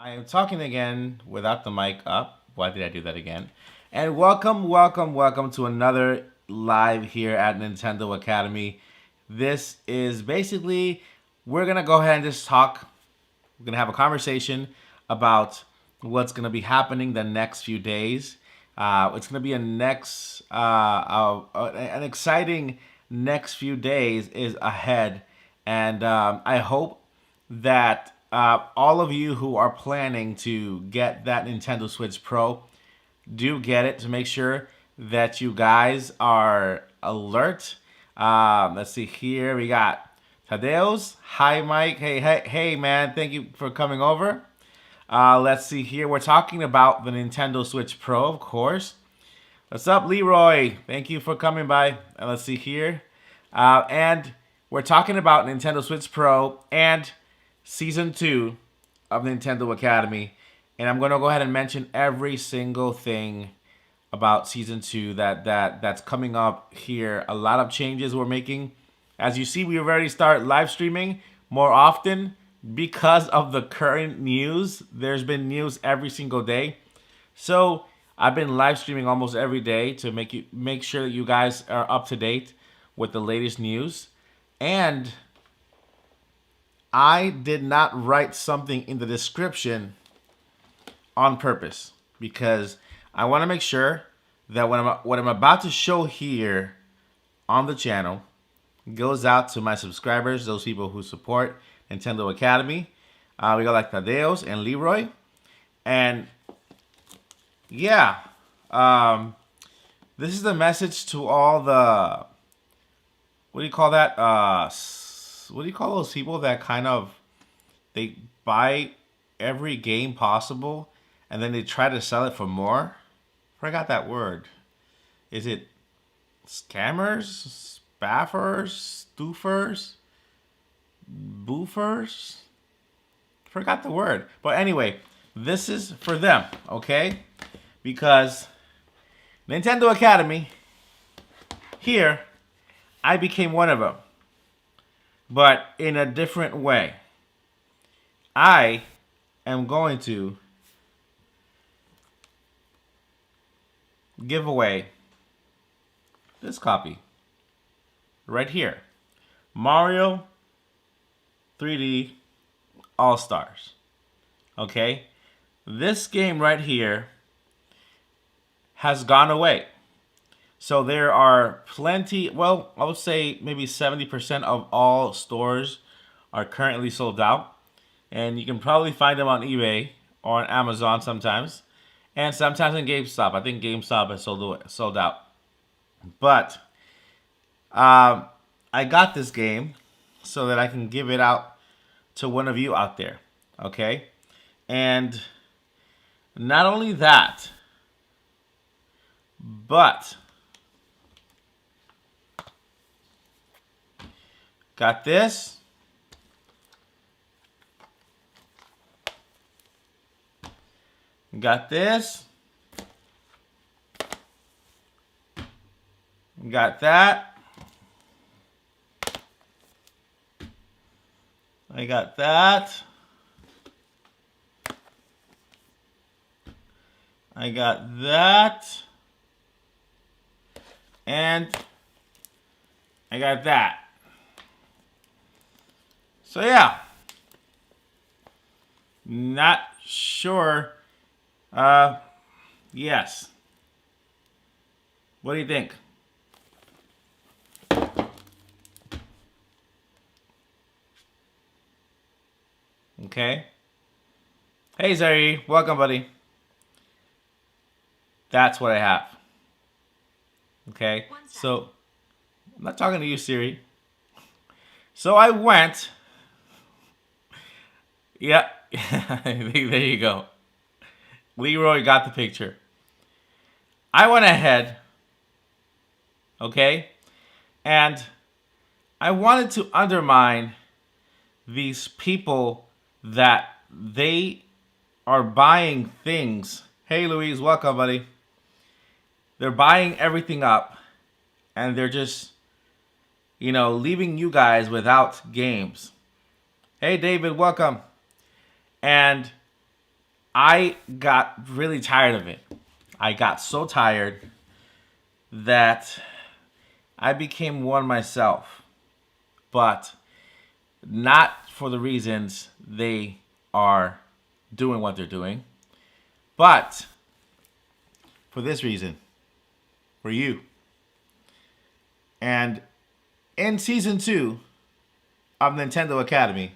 I am talking again without the mic up. Why did I do that again? And welcome to another live here at Nintendo Academy. This is basically, we're going to go ahead and just talk. We're going to have a conversation about what's going to be happening the next few days. It's going to be an exciting next few days is ahead. And I hope that all of you who are planning to get that Nintendo Switch Pro do get it, to make sure that you guys are alert. Let's see here. We got Tadeos. Hi, Mike. Hey, man. Thank you for coming over. Let's see here. We're talking about the Nintendo Switch Pro, of course. What's up, Leroy? Thank you for coming by. And let's see here. And we're talking about Nintendo Switch Pro and Season 2 of Nintendo Academy. And I'm going to go ahead and mention every single thing about Season 2 that's coming up here. A lot of changes we're making. As you see, we already start live streaming more often because of the current news. There's been news every single day. So I've been live streaming almost every day to make sure that you guys are up to date with the latest news. And I did not write something in the description on purpose because I want to make sure that what I'm about to show here on the channel goes out to my subscribers, those people who support Nintendo Academy. We got like Tadeos and Leroy. And yeah, this is the message to all the, what do you call that? What do you call those people that kind of, they buy every game possible and then they try to sell it for more? Forgot that word. Is it scammers, spaffers, stoofers, boofers? Forgot the word. But anyway, this is for them, okay? Because Nintendo Academy, here, I became one of them. But in a different way. I am going to give away this copy right here. Mario 3D All-Stars. Okay? This game right here has gone away. So there are plenty, well, I would say maybe 70% of all stores are currently sold out. And you can probably find them on eBay or on Amazon sometimes. And sometimes in GameStop. I think GameStop has sold out. But I got this game so that I can give it out to one of you out there. Okay? And not only that, but got this. Got this. Got that. I got that. I got that. And I got that. So yeah. Not sure. Yes. What do you think? Okay. Hey, Zari. Welcome, buddy. That's what I have. Okay. So, I'm not talking to you, Siri. So I went. Yeah. There you go. Leroy got the picture. I went ahead, okay, and I wanted to undermine these people that they are buying things. Hey, Louise, welcome, buddy. They're buying everything up, and they're just, leaving you guys without games. Hey, David, welcome. And I got really tired of it. I got so tired that I became one myself, but not for the reasons they are doing what they're doing, but for this reason, for you. And in season 2 of Nintendo Academy,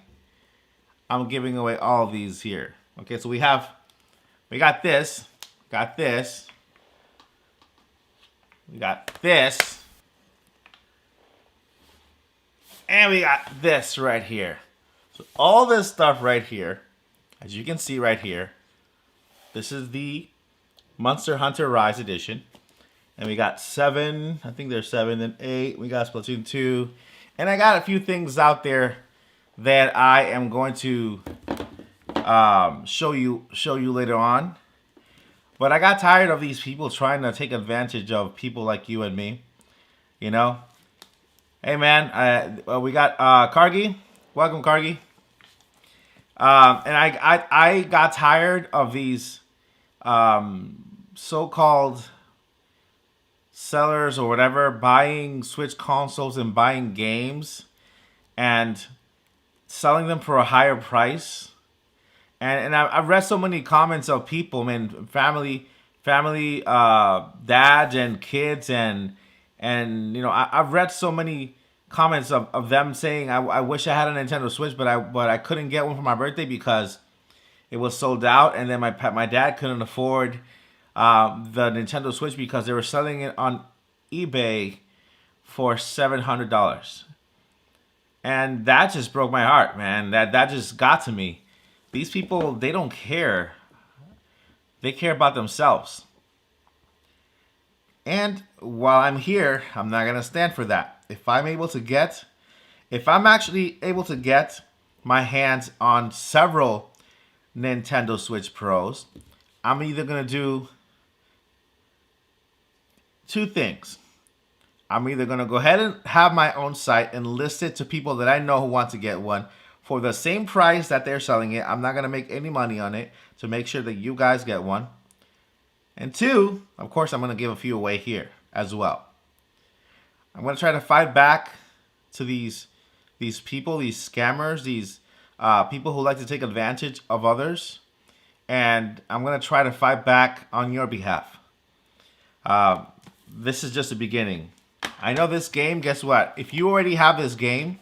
I'm giving away all of these here. Okay, so we got this, got this, we got this, and we got this right here. So all this stuff right here, as you can see right here, this is the Monster Hunter Rise edition. And we got 7, I think there's 7 and 8. We got Splatoon 2. And I got a few things out there that I am going to show you later on. But I got tired of these people trying to take advantage of people like you and me. You know? Hey man, we got Kargi. Welcome, Kargi. And I got tired of these so-called sellers or whatever buying Switch consoles and buying games and selling them for a higher price. And I've read so many comments of people, man, family, dads and kids, and you know, I've read so many comments of them saying, I wish I had a Nintendo Switch, but I couldn't get one for my birthday because it was sold out, and then my dad couldn't afford the Nintendo Switch because they were selling it on eBay for $700. And that just broke my heart, man. That just got to me. These people, they don't care. They care about themselves. And while I'm here, I'm not going to stand for that. If I'm actually able to get my hands on several Nintendo Switch Pros, I'm either going to do 2 things. I'm either going to go ahead and have my own site and list it to people that I know who want to get one for the same price that they're selling it. I'm not going to make any money on it to make sure that you guys get one. And 2, of course, I'm going to give a few away here as well. I'm going to try to fight back to these people, these scammers, these people who like to take advantage of others. And I'm going to try to fight back on your behalf. This is just the beginning. I know this game, guess what? If you already have this game,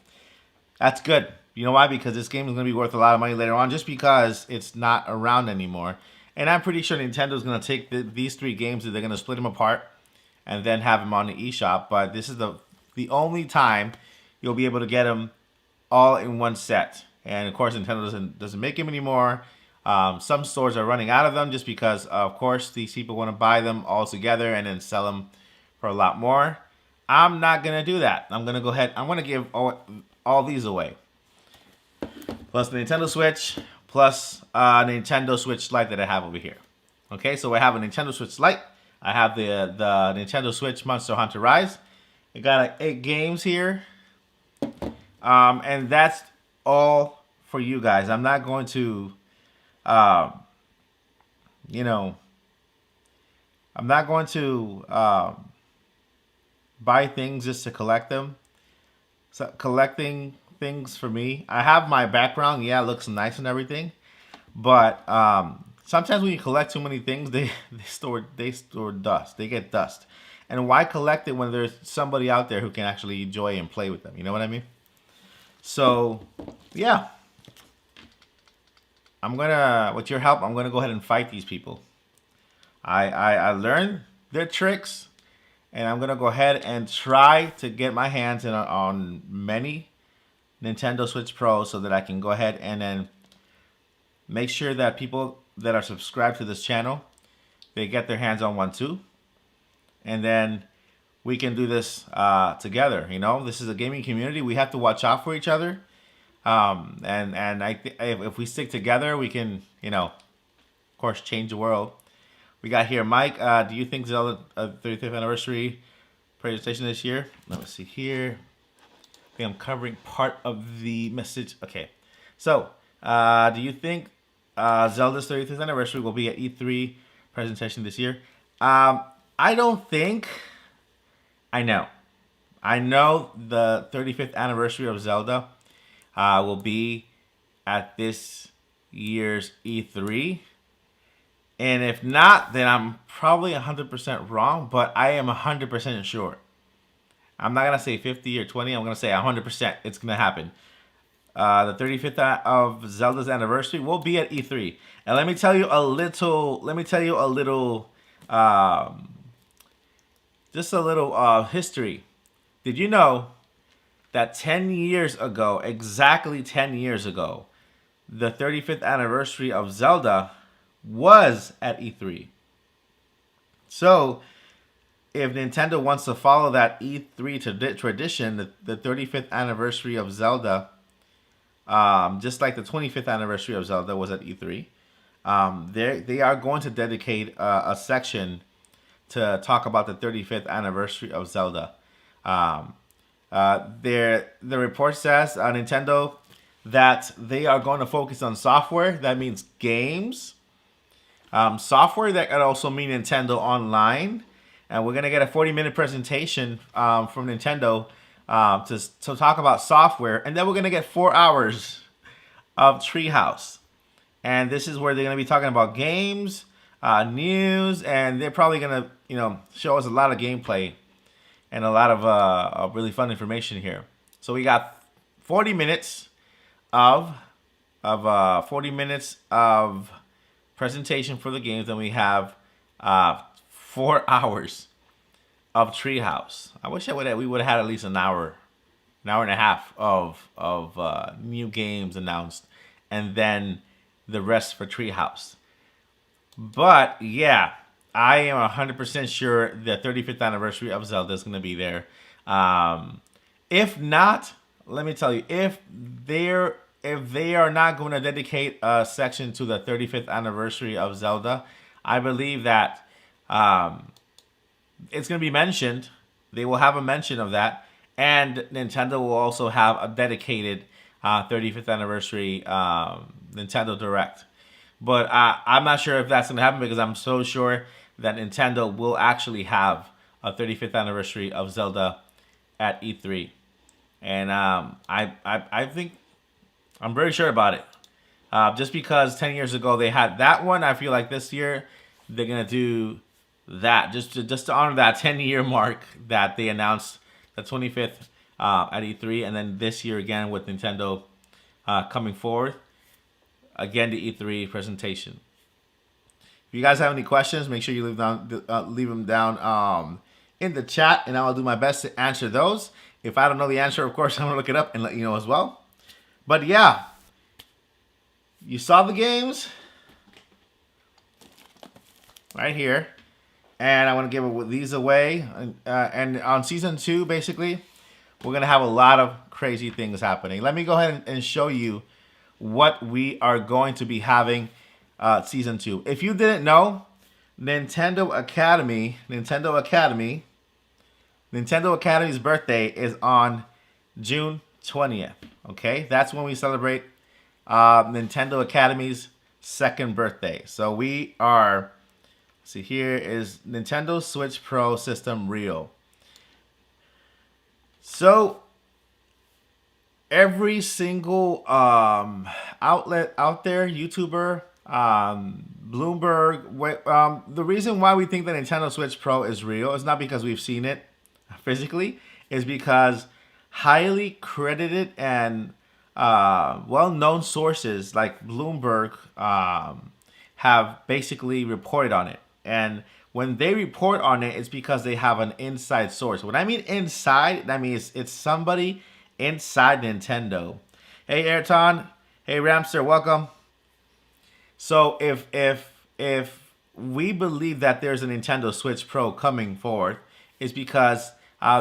that's good. You know why? Because this game is going to be worth a lot of money later on just because it's not around anymore. And I'm pretty sure Nintendo's going to take these 3 games and they're going to split them apart and then have them on the eShop. But this is the only time you'll be able to get them all in one set. And of course, Nintendo doesn't make them anymore. Some stores are running out of them just because, of course, these people want to buy them all together and then sell them for a lot more. I'm not going to do that. I'm going to go ahead. I'm going to give all these away. Plus the Nintendo Switch, plus Nintendo Switch Lite that I have over here. Okay, so I have a Nintendo Switch Lite. I have the Nintendo Switch Monster Hunter Rise. I got 8 games here. And that's all for you guys. I'm not going to, you know, I'm not going to buy things just to collect them. So collecting things for me, I have my background. Yeah, it looks nice and everything, but sometimes when you collect too many things, they store dust. They get dust. And why collect it when there's somebody out there who can actually enjoy and play with them? You know what I mean? So yeah, with your help, I'm gonna go ahead and fight these people. I learned their tricks, and I'm gonna go ahead and try to get my hands on many Nintendo Switch Pro so that I can go ahead and then make sure that people that are subscribed to this channel, they get their hands on one too. And then we can do this together. You know, this is a gaming community. We have to watch out for each other. And if we stick together, we can, you know, of course, change the world. We got here, Mike. Do you think Zelda 35th anniversary presentation this year? Let me see here. I think I'm covering part of the message. Okay. So, do you think Zelda's 35th anniversary will be at E3 presentation this year. I don't think. I know. I know the 35th anniversary of Zelda will be at this year's E3. And if not, then I'm probably 100% wrong, but I am 100% sure. I'm not going to say 50 or 20. I'm going to say 100% it's going to happen. The 35th of Zelda's anniversary will be at E3. And let me tell you a little, just a little history. Did you know that 10 years ago, exactly 10 years ago, the 35th anniversary of Zelda was at E3? So, if Nintendo wants to follow that E3 tradition, the 35th anniversary of Zelda, just like the 25th anniversary of Zelda was at E3, they are going to dedicate a section to talk about the 35th anniversary of Zelda. The report says Nintendo that they are going to focus on software. That means games. Software that could also mean Nintendo Online. And we're going to get a 40-minute presentation from Nintendo to talk about software. And then we're going to get 4 hours of Treehouse. And this is where they're going to be talking about games, news, and they're probably going to, show us a lot of gameplay and a lot of really fun information here. So we got 40 minutes of 40 minutes of presentation for the games, and we have 4 hours of Treehouse. I wish we would have had at least an hour and a half of new games announced, and then the rest for Treehouse. But yeah, I am 100% sure the 35th anniversary of Zelda is going to be there. If not, let me tell you, if they are not going to dedicate a section to the 35th anniversary of Zelda, I believe that it's going to be mentioned. They will have a mention of that, and Nintendo will also have a dedicated 35th anniversary Nintendo Direct. But I'm not sure if that's going to happen, because I'm so sure that Nintendo will actually have a 35th anniversary of Zelda at E3. And I think I'm very sure about it. Just because 10 years ago they had that one, I feel like this year they're going to do that. Just to honor that 10-year mark that they announced the 25th at E3. And then this year again with Nintendo coming forward. Again, the E3 presentation. If you guys have any questions, make sure you leave them down in the chat, and I will do my best to answer those. If I don't know the answer, of course, I'm going to look it up and let you know as well. But yeah, you saw the games right here, and I want to give these away. And on Season 2, basically, we're going to have a lot of crazy things happening. Let me go ahead and show you what we are going to be having Season 2. If you didn't know, Nintendo Academy's birthday is on June 20th. Okay, that's when we celebrate Nintendo Academy's second birthday. So we are, see, here is Nintendo Switch Pro System Real. So every single outlet out there, YouTuber, Bloomberg, the reason why we think that Nintendo Switch Pro is real is not because we've seen it physically, is because highly credited and well-known sources like Bloomberg have basically reported on it. And when they report on it, it's because they have an inside source. When I mean inside, that means it's somebody inside Nintendo. Hey Ayrton, hey Ramster, welcome. So if we believe that there's a Nintendo Switch Pro coming forward, it's because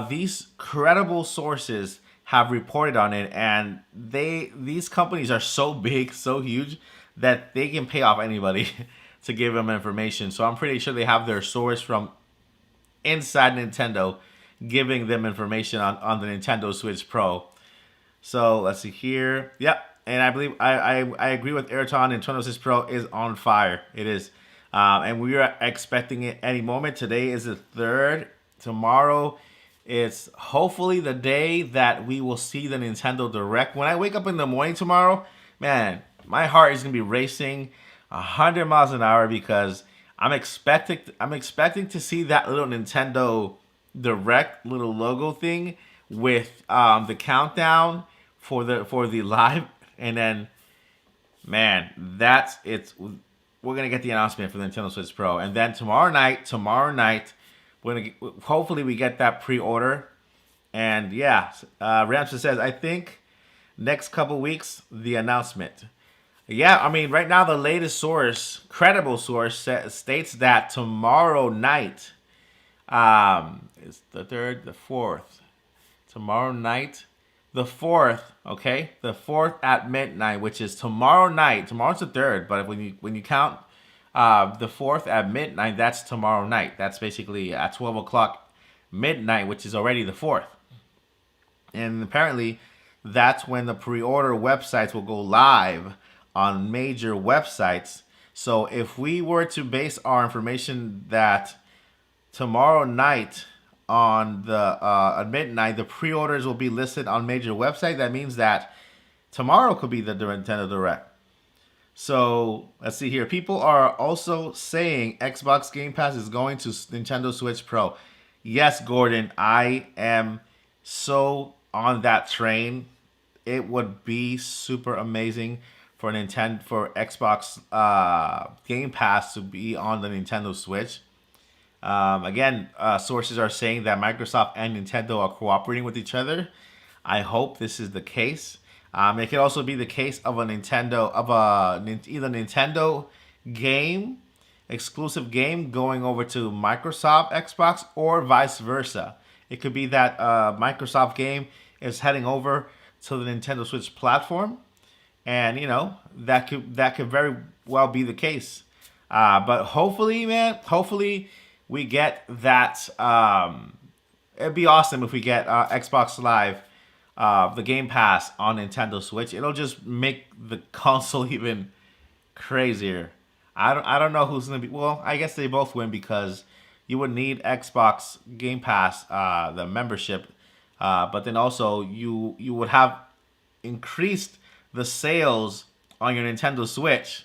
these credible sources have reported on it, and these companies are so big, so huge, that they can pay off anybody to give them information. So I'm pretty sure they have their source from inside Nintendo giving them information on the Nintendo Switch Pro. So let's see here. Yep. and I believe I agree with Ayrton. Nintendo Switch Pro is on fire. It is, and we are expecting it any moment. Today is the 3rd. Tomorrow is hopefully the day that we will see the Nintendo Direct. When I wake up in the morning tomorrow, man, my heart is gonna be racing 100 miles an hour because I'm expecting to see that little Nintendo Direct little logo thing with the countdown for the live, and then man, that's it's. We're gonna get the announcement for the Nintendo Switch Pro, and then tomorrow night, we're gonna hopefully we get that pre-order, and yeah, Ramsey says I think next couple weeks the announcement. Yeah, I mean right now the latest source, credible source, states that tomorrow night, is the 3rd, the 4th. Tomorrow night, the 4th, okay? The 4th at midnight, which is tomorrow night. Tomorrow's the 3rd, but when you count the 4th at midnight, that's tomorrow night. That's basically at 12 o'clock midnight, which is already the 4th. And apparently, that's when the pre-order websites will go live on major websites. So if we were to base our information that tomorrow night on the at midnight, the pre-orders will be listed on major websites. That means that tomorrow could be the Nintendo Direct. So let's see here. People are also saying Xbox Game Pass is going to Nintendo Switch Pro. Yes, Gordon, I am so on that train. It would be super amazing for Xbox Game Pass to be on the Nintendo Switch. Again, sources are saying that Microsoft and Nintendo are cooperating with each other. I hope this is the case. It could also be the case of either Nintendo game, exclusive game going over to Microsoft Xbox or vice versa. It could be that Microsoft game is heading over to the Nintendo Switch platform, and that could very well be the case. But hopefully, man, we get that. It'd be awesome if we get Xbox Live, the Game Pass on Nintendo Switch. It'll just make the console even crazier. I don't know who's gonna be. Well, I guess they both win because you would need Xbox Game Pass, the membership, but then also you would have increased the sales on your Nintendo Switch.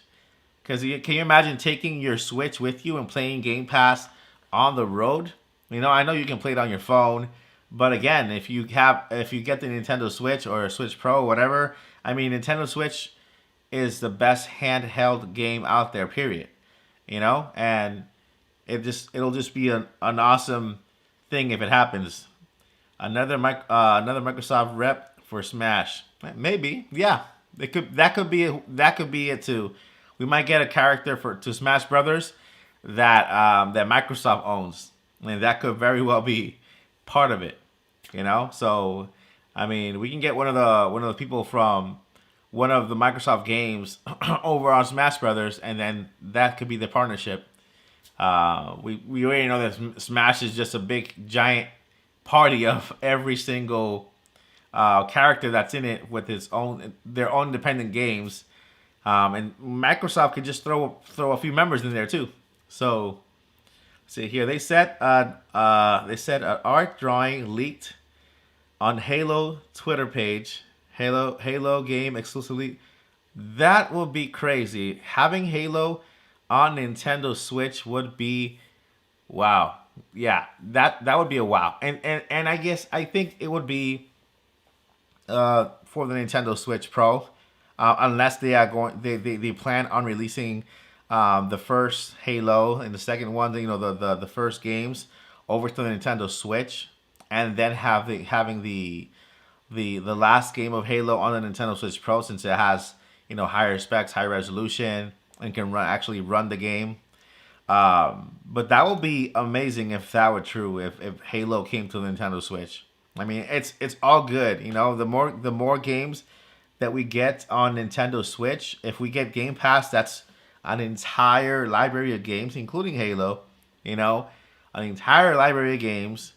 Because can you imagine taking your Switch with you and playing Game Pass on the road? I know you can play it on your phone, but again, if you get the Nintendo Switch or Switch Pro, whatever, I mean, Nintendo Switch is the best handheld game out there, period. And it'll just be an awesome thing if it happens. Another Microsoft rep for Smash, maybe, yeah. That could be it too. We might get a character to Smash Brothers that Microsoft owns, and that could very well be part of it. So I mean, we can get one of the people from one of the Microsoft games over on Smash Brothers, and then that could be the partnership. We already know that Smash is just a big giant party of every single character that's in it with their own independent games. And Microsoft could just throw a few members in there too. So, see here, they said an art drawing leaked on Halo Twitter page. Halo game exclusively. That would be crazy. Having Halo on Nintendo Switch would be wow. Yeah, that would be a wow. And I think it would be for the Nintendo Switch Pro. Unless they plan on releasing the first Halo and the second one, the first games over to the Nintendo Switch, and then having the last game of Halo on the Nintendo Switch Pro, since it has higher specs, high resolution, and can actually run the game. But that would be amazing if that were true. If Halo came to the Nintendo Switch, I mean, it's all good. The more games that we get on Nintendo Switch, if we get Game Pass, that's an entire library of games, including Halo, an entire library of games.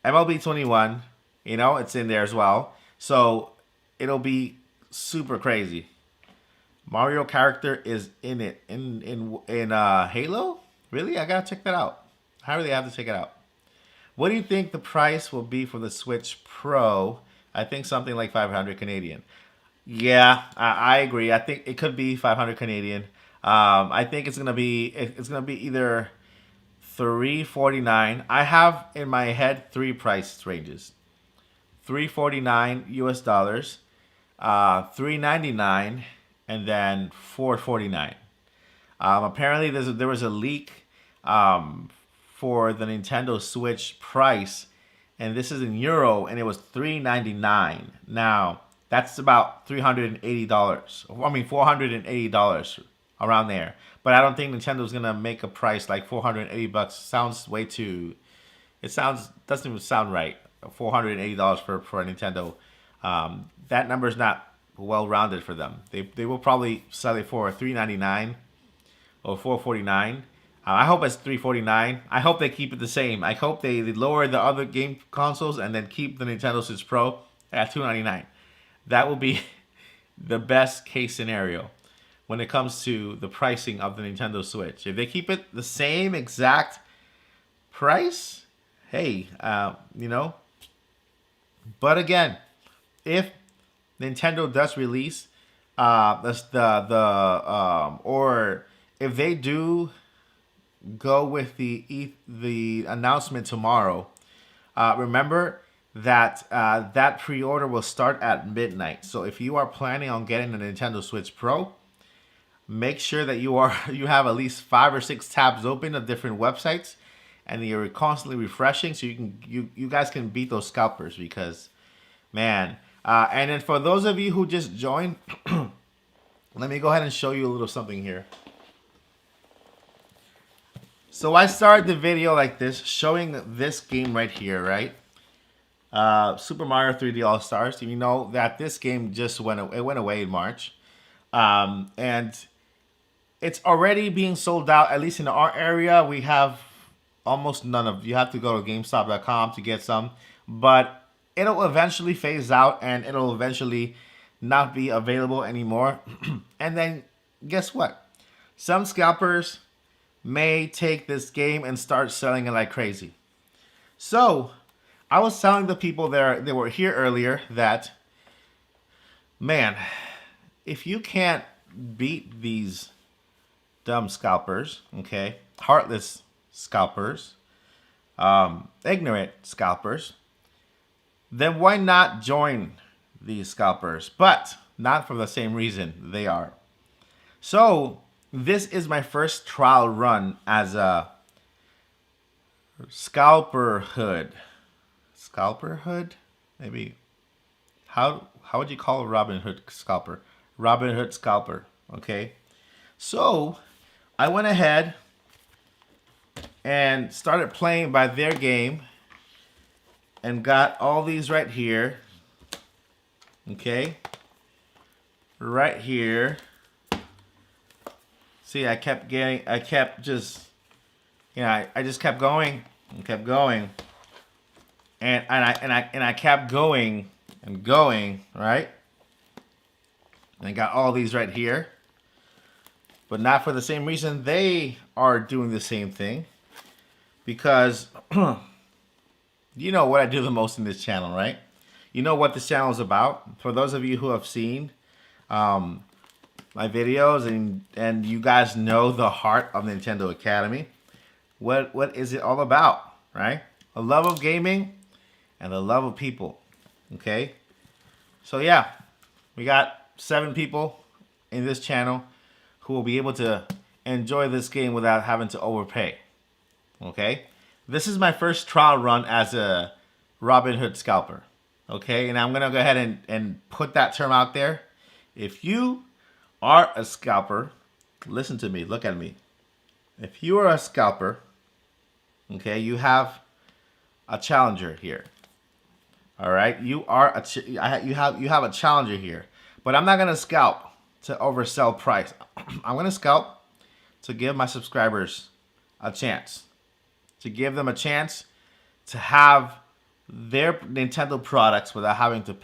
MLB 21, it's in there as well. So it'll be super crazy. Mario character is in it in Halo. Really, I gotta check that out. I really have to check it out. What do you think the price will be for the Switch Pro? I think something like 500 Canadian. Yeah, I agree. I think it could be 500 Canadian. I think it's gonna be either 349. I have in my head three price ranges: 349 US dollars, 399, and then 449. Apparently, there was a leak for the Nintendo Switch price, and this is in euro, and it was 399. Now that's about $380. I mean $480 around there. But I don't think Nintendo's gonna make a price like $480. Sounds way too. Doesn't even sound right. $480 for a Nintendo. That number is not well rounded for them. They will probably sell it for $399 or $449. I hope it's $349. I hope they keep it the same. I hope they lower the other game consoles and then keep the Nintendo Switch Pro at $299. That will be the best case scenario when it comes to the pricing of the Nintendo Switch. If they keep it the same exact price, hey, you know. But again, if Nintendo does release or if they do go with the announcement tomorrow, remember that that pre-order will start at midnight. So if you are planning on getting the Nintendo Switch Pro, make sure that you have at least 5 or 6 tabs open of different websites, and you're constantly refreshing so you guys can beat those scalpers. Because man, and then for those of you who just joined, let me go ahead and show you a little something here. So I started the video like this, showing this game right here, right? Super Mario 3D All Stars. You know that this game just went away in March, and it's already being sold out. At least in our area, we have almost none of. You have to go to GameStop.com to get some, but it'll eventually phase out, and it'll eventually not be available anymore. And then guess what? Some scalpers may take this game and start selling it like crazy. So I was telling the people there, they were here earlier, that man, if you can't beat these dumb scalpers, okay, heartless scalpers, ignorant scalpers, then why not join these scalpers? But not for the same reason they are. So this is my first trial run as a scalper hood. Scalper hood? Maybe. How would you call a Robin Hood scalper? Robin Hood scalper. Okay. So I went ahead and started playing by their game and got all these right here. Okay. Right here. See, I just kept going and kept going. And I kept going and going, right? And I got all these right here. But not for the same reason they are doing the same thing. Because you know what I do the most in this channel, right? You know what this channel is about. For those of you who have seen my videos and you guys know the heart of Nintendo Academy, what is it all about, right? A love of gaming and the love of people. Okay, so yeah, we got 7 people in this channel who will be able to enjoy this game without having to overpay. Okay, this is my first trial run as a Robin Hood scalper. Okay, and I'm gonna go ahead and put that term out there. If you are a scalper, listen to me, look at me. If you are a scalper, okay, you have a challenger here. All right, you have a challenger here. But I'm not gonna scalp to oversell price. I'm gonna scalp to give my subscribers a chance, to give them a chance to have their Nintendo products without having to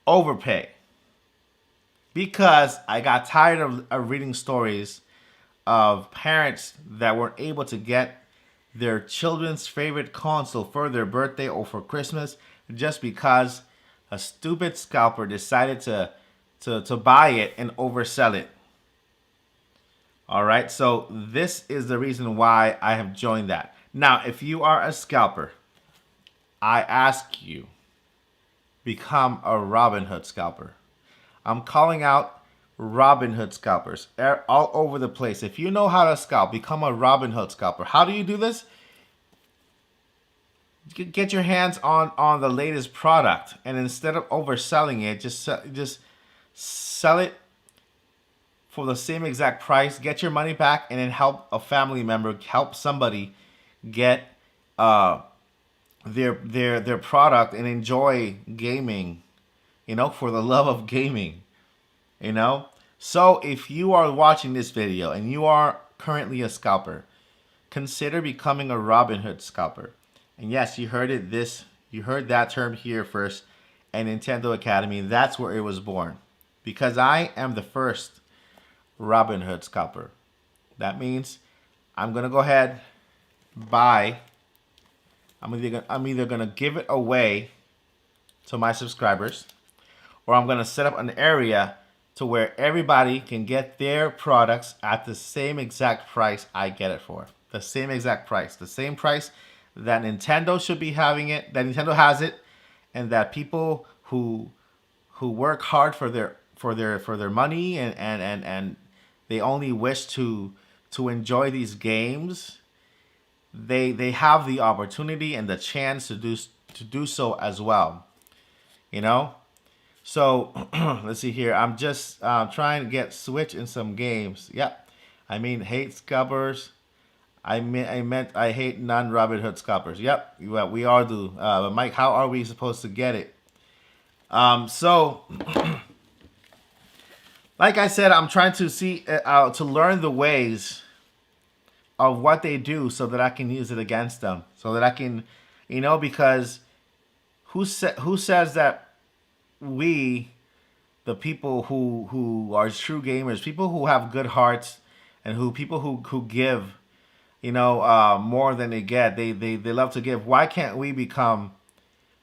overpay. because I got tired of reading stories of parents that weren't able to get their children's favorite console for their birthday or for Christmas just because a stupid scalper decided to buy it and oversell it. All right, so this is the reason why I have joined that. Now, if you are a scalper, I ask you, become a Robin Hood scalper. I'm calling out Robin Hood scalpers all over the place. If you know how to scalp, become a Robin Hood scalper. How do you do this? Get your hands on the latest product, and instead of overselling it, just sell it for the same exact price. Get your money back, and then help a family member, help somebody get their product and enjoy gaming. For the love of gaming. So if you are watching this video and you are currently a scalper, consider becoming a Robin Hood scalper. And yes, you heard that term here first at NESAcademy. That's where it was born. Because I am the first Robin Hood scalper. That means I'm gonna go ahead, buy. I'm either gonna give it away to my subscribers, or I'm gonna set up an area to where everybody can get their products at the same exact price I get it for. The same exact price. The same price that Nintendo should be having it, that Nintendo has it, and that people who work hard for their money and they only wish to enjoy these games, they have the opportunity and the chance to do so as well. So let's see here. I'm just trying to get Switch in some games. Yep. I mean, hate scalpers. I meant I hate non-Robin Hood scalpers. Yep. Well, we all do. But Mike, how are we supposed to get it? So like I said, I'm trying to see to learn the ways of what they do so that I can use it against them. So that I can, because who says that we, the people who are true gamers, people who have good hearts, and people who give, more than they get, they love to give. Why can't we become,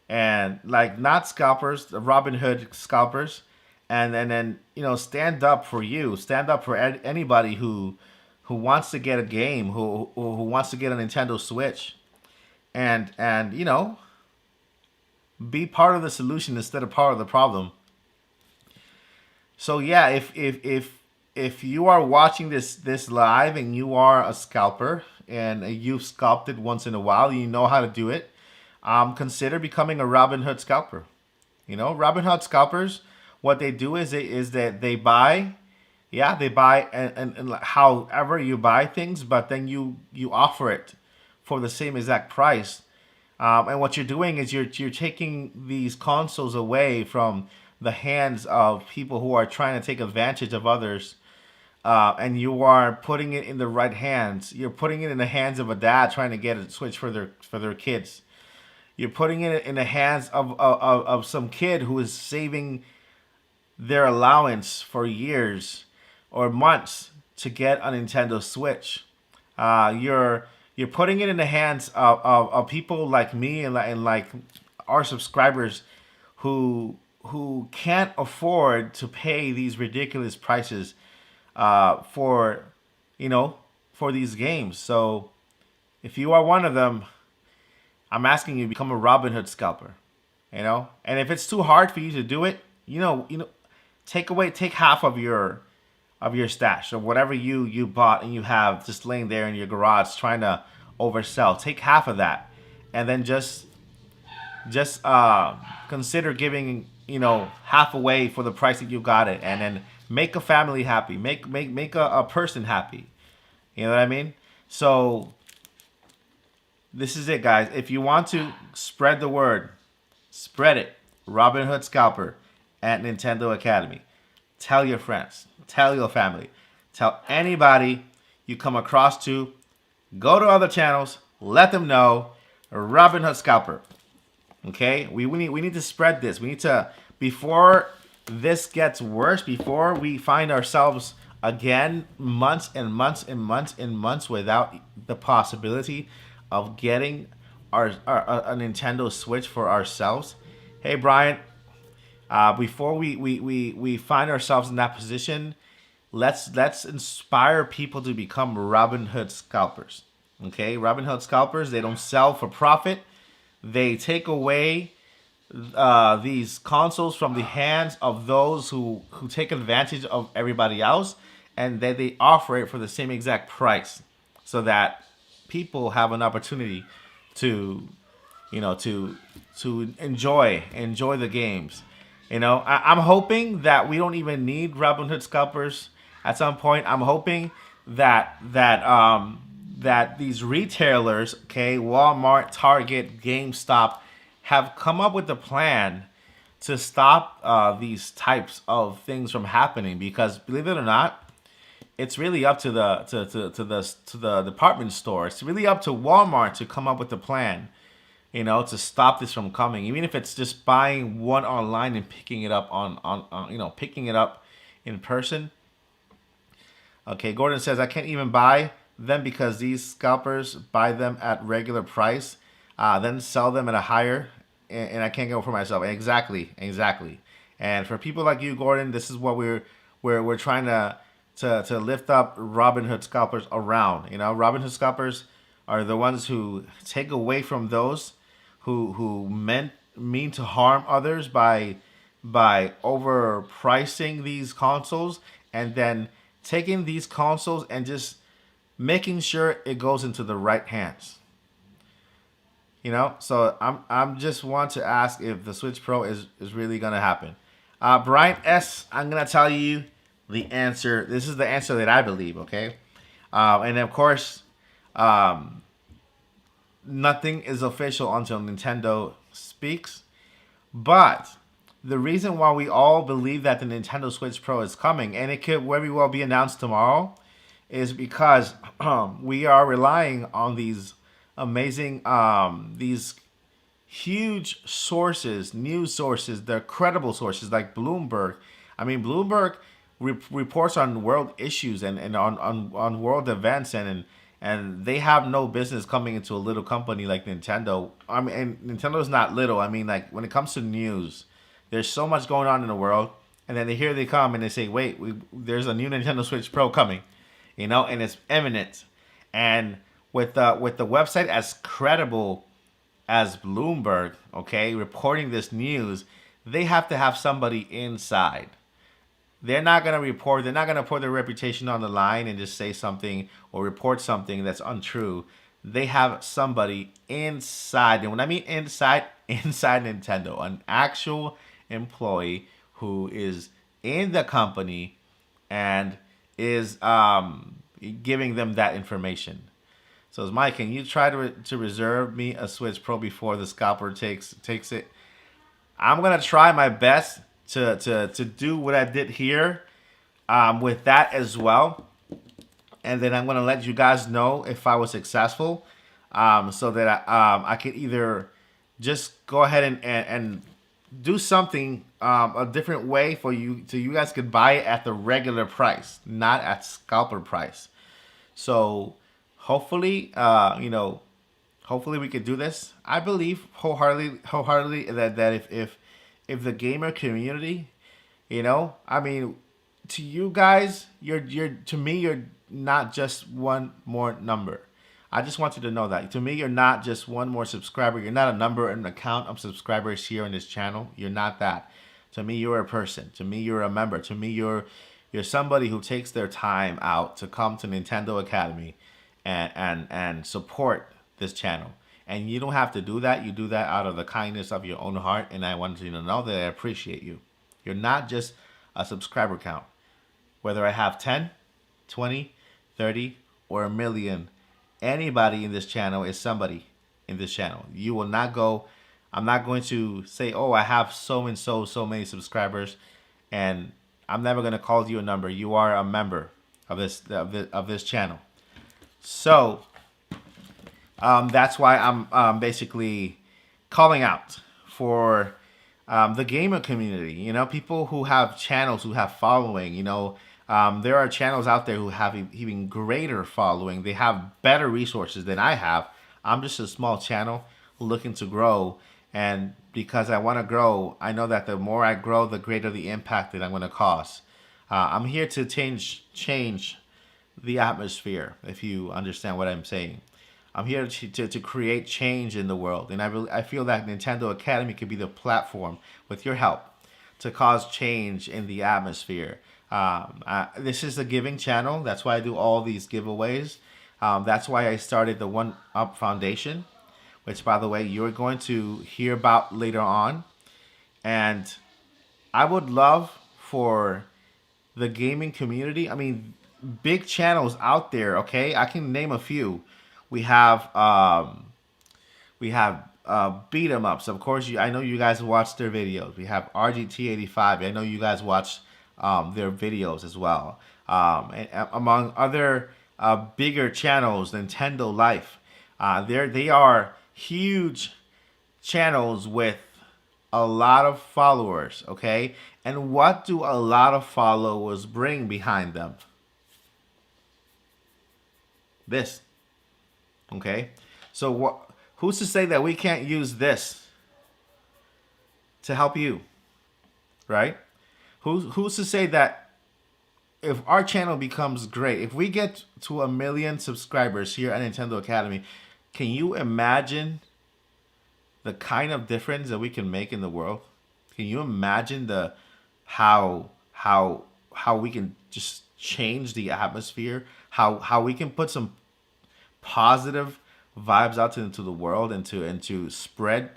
and like, not scalpers, the Robin Hood scalpers, and then stand up for you, stand up for anybody who wants to get a game, who wants to get a Nintendo Switch, and be part of the solution instead of part of the problem. So yeah, if you are watching this live and you are a scalper and you've sculpted once in a while, you know how to do it, consider becoming a Robin Hood scalper. Robin Hood scalpers, what they do is that they buy, and however you buy things, but then you offer it for the same exact price. And what you're doing is you're taking these consoles away from the hands of people who are trying to take advantage of others, and you are putting it in the right hands. You're putting it in the hands of a dad trying to get a Switch for their kids. You're putting it in the hands of some kid who is saving their allowance for years or months to get a Nintendo Switch. You're putting it in the hands of people like me and like our subscribers who can't afford to pay these ridiculous prices for these games. So if you are one of them, I'm asking you to become a Robin Hood scalper. And if it's too hard for you to do it, take half of your stash or whatever you bought and you have just laying there in your garage trying to oversell. Take half of that, and then just consider giving half away for the price that you got it, and then make a family happy, make a person happy. You know what I mean? So this is it, guys. If you want to spread the word, spread it. Robin Hood Scalper at NESAcademy. Tell your friends. Tell your family. Tell anybody you come across to. Go to other channels. Let them know. Robin Hood Scalper. Okay? We need to spread this. We need to, before this gets worse before we find ourselves again months and months and months and months without the possibility of getting a Nintendo Switch for ourselves. Hey Brian, before we find ourselves in that position, let's inspire people to become Robin Hood scalpers. Okay, Robin Hood scalpers, they don't sell for profit. They take away these consoles from the hands of those who take advantage of everybody else, and then they offer it for the same exact price, so that people have an opportunity to, to enjoy the games. I'm hoping that we don't even need Robin Hood scalpers at some point. I'm hoping that these retailers, okay, Walmart, Target, GameStop, have come up with a plan to stop these types of things from happening. Because believe it or not, it's really up to the department store. It's really up to Walmart to come up with a plan, to stop this from coming. Even if it's just buying one online and picking it up on picking it up in person. Okay, Gordon says I can't even buy them because these scalpers buy them at regular price, then sell them at a higher, and I can't go for myself. Exactly. And for people like you, Gordon, this is what we're trying to lift up Robin Hood scalpers around. Robin Hood scalpers are the ones who take away from those who mean to harm others by overpricing these consoles, and then taking these consoles and just making sure it goes into the right hands. So I'm just want to ask if the Switch Pro is really gonna happen. Brian S, I'm gonna tell you the answer. This is the answer that I believe. Okay, and of course, nothing is official until Nintendo speaks. But the reason why we all believe that the Nintendo Switch Pro is coming, and it could very well be announced tomorrow, is because we are relying on these amazing, these huge sources, news sources, they're credible sources like Bloomberg. I mean, Bloomberg reports on world issues and on world events, and they have no business coming into a little company like Nintendo. I mean, and Nintendo's not little. I mean, like when it comes to news, there's so much going on in the world, and then here they come and they say, "Wait, there's a new Nintendo Switch Pro coming," and it's imminent. And with the website as credible as Bloomberg, okay, reporting this news, they have to have somebody inside. They're not going to report, they're not going to put their reputation on the line and just say something or report something that's untrue. They have somebody inside. And when I mean inside, inside Nintendo, an actual employee who is in the company and is giving them that information. So, Mike, can you try to reserve me a Switch Pro before the scalper takes it? I'm gonna try my best to do what I did here with that as well, and then I'm gonna let you guys know if I was successful, so that I could either just go ahead and do something a different way for you, so you guys could buy it at the regular price, not at scalper price. So hopefully, hopefully we could do this. I believe wholeheartedly that if the gamer community, I mean, to you guys, you're to me, you're not just one more number. I just want you to know that. To me, you're not just one more subscriber. You're not a number, an account of subscribers here on this channel. You're not that. To me, you're a person. To me, you're a member. To me, you're somebody who takes their time out to come to Nintendo Academy and support this channel. And you don't have to do that. You do that out of the kindness of your own heart. And I want you to know that I appreciate you. You're not just a subscriber count. Whether I have 10, 20, 30, or a million, anybody in this channel is somebody in this channel. You will not go, I'm not going to say, oh, I have so and so many subscribers, and I'm never going to call you a number. You are a member of this channel. So that's why I'm basically calling out for the gamer community. People who have channels, who have following. There are channels out there who have even greater following. They have better resources than I have. I'm just a small channel looking to grow, and because I want to grow, I know that the more I grow, the greater the impact that I'm going to cause. I'm here to change the atmosphere, if you understand what I'm saying. I'm here to create change in the world. And I feel that Nintendo Academy could be the platform, with your help, to cause change in the atmosphere. This is a giving channel. That's why I do all these giveaways. That's why I started the One Up Foundation, which, by the way, you're going to hear about later on. And I would love for the gaming community. I mean, big channels out there. Okay, I can name a few. We have beat 'em ups. Of course, I know you guys watch their videos. We have RGT85. I know you guys watch their videos as well. And among other bigger channels, Nintendo Life. They are huge channels with a lot of followers, okay? And what do a lot of followers bring behind them? This, okay? So who's to say that we can't use this to help you, right? Who's to say that if our channel becomes great, if we get to 1 million subscribers here at Nintendo Academy, can you imagine the kind of difference that we can make in the world? Can you imagine the how we can just change the atmosphere? How we can put some positive vibes out into the world, and to spread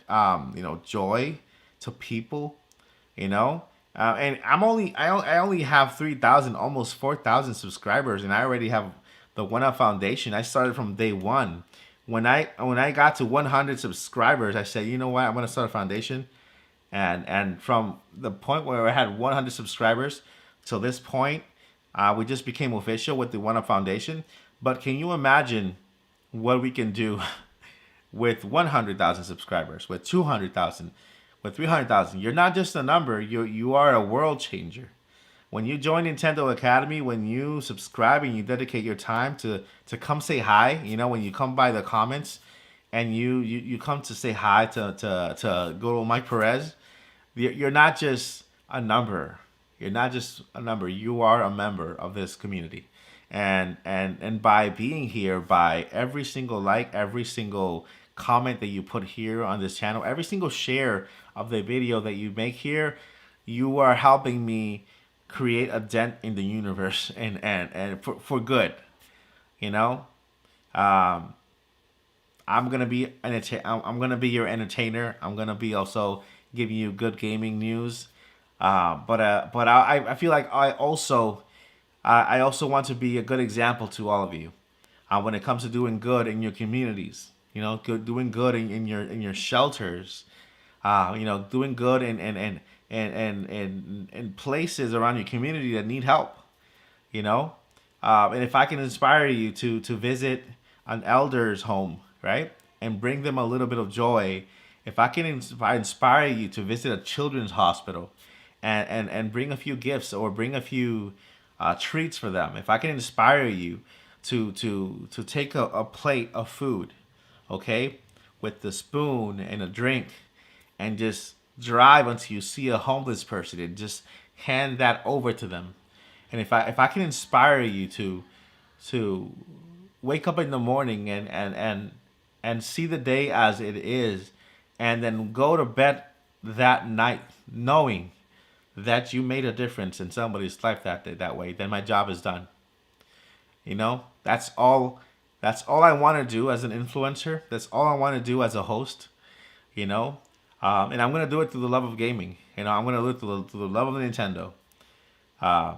joy to people, and I only have 3,000, almost 4,000 subscribers, and I already have the One Up Foundation. I started from day one. When I got to 100 subscribers, I said, you know what, I'm gonna start a foundation, and from the point where I had 100 subscribers till this point, we just became official with the One Up Foundation. But can you imagine what we can do with 100,000 subscribers, with 200,000, with 300,000? You're not just a number. You are a world changer. When you join Nintendo Academy, when you subscribe and you dedicate your time to come say hi, when you come by the comments and you come to say hi to go to Mike Perez, you're not just a number. You're not just a number. You are a member of this community. And by being here, by every single like, every single comment that you put here on this channel, every single share of the video that you make here, you are helping me create a dent in the universe, and for good. You know, I'm gonna be I'm gonna be your entertainer. I'm gonna be also giving you good gaming news. But I feel like I also want to be a good example to all of you when it comes to doing good in your communities. Doing good in your shelters. Doing good in places around your community that need help. And if I can inspire you to visit an elder's home, right, and bring them a little bit of joy, if I can inspire you to visit a children's hospital, and bring a few gifts, or bring a few treats for them, if I can inspire you to take a plate of food, okay, with the spoon and a drink, and just drive until you see a homeless person and just hand that over to them. And if I can inspire you to wake up in the morning and see the day as it is, and then go to bed that night knowing that you made a difference in somebody's life that way, then my job is done. That's all I want to do as an influencer. That's all I want to do as a host. And I'm gonna do it through the love of gaming. I'm gonna do it through the love of Nintendo. Uh,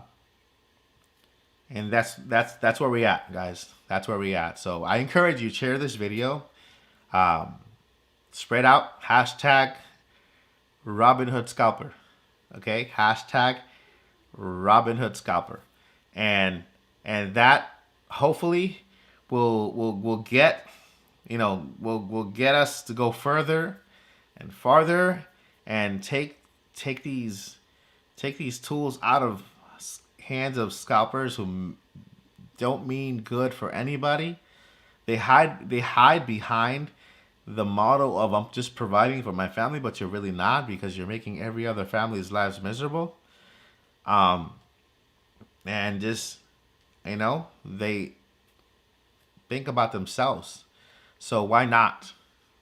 and that's where we at, guys. That's where we at. So I encourage you, share this video. Spread out. Hashtag Robin Hood Scalper. Okay. Hashtag Robin Hood Scalper. And that hopefully will get will get us to go further and farther, and take these take these tools out of hands of scalpers who don't mean good for anybody. They hide behind the model of I'm just providing for my family, but you're really not, because you're making every other family's lives miserable. Um, and just they think about themselves. So why not?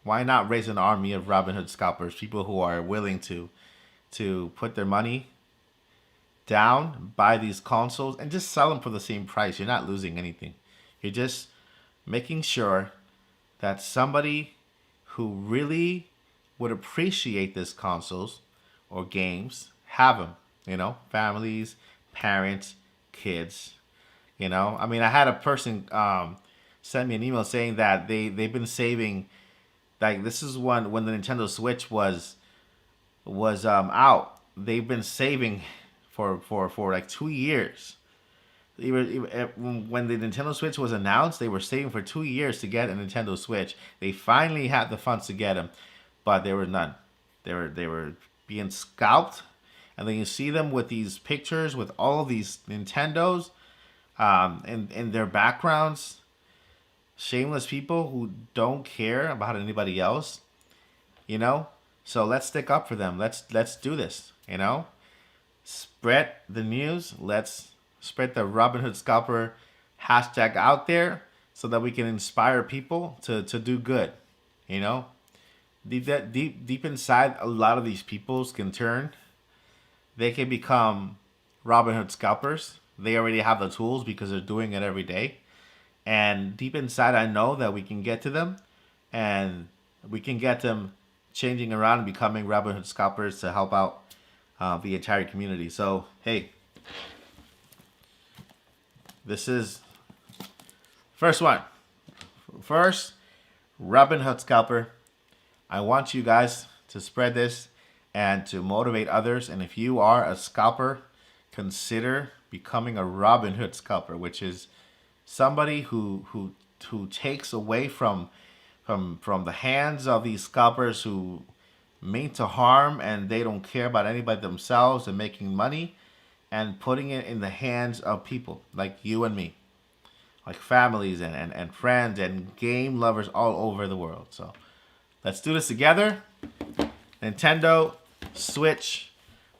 Why not raise an army of Robin Hood scalpers, people who are willing to put their money down, buy these consoles, and just sell them for the same price? You're not losing anything. You're just making sure that somebody who really would appreciate these consoles or games have them. Families, parents, kids. I mean, I had a person send me an email saying that they've been saving. Like, this is when the Nintendo Switch was out. They've been saving for like 2 years. When the Nintendo Switch was announced, they were saving for 2 years to get a Nintendo Switch. They finally had the funds to get them, but there were none. They were being scalped, and then you see them with these pictures with all of these Nintendos, in their backgrounds. Shameless people who don't care about anybody else. So let's stick up for them. Let's do this. Spread the news. Let's spread the Robin Hood Scalper hashtag out there so that we can inspire people to do good. Deep inside, a lot of these peoples can turn. They can become Robin Hood scalpers. They already have the tools because they're doing it every day. And deep inside, I know that we can get to them, and we can get them changing around and becoming Robin Hood scalpers to help out the entire community. So, hey, this is first one. First, Robin Hood scalper. I want you guys to spread this and to motivate others. And if you are a scalper, consider becoming a Robin Hood scalper, which is somebody who takes away from the hands of these scalpers who mean to harm, and they don't care about anybody themselves and making money, and putting it in the hands of people like you and me, like families and friends and game lovers all over the world. So let's do this together. Nintendo Switch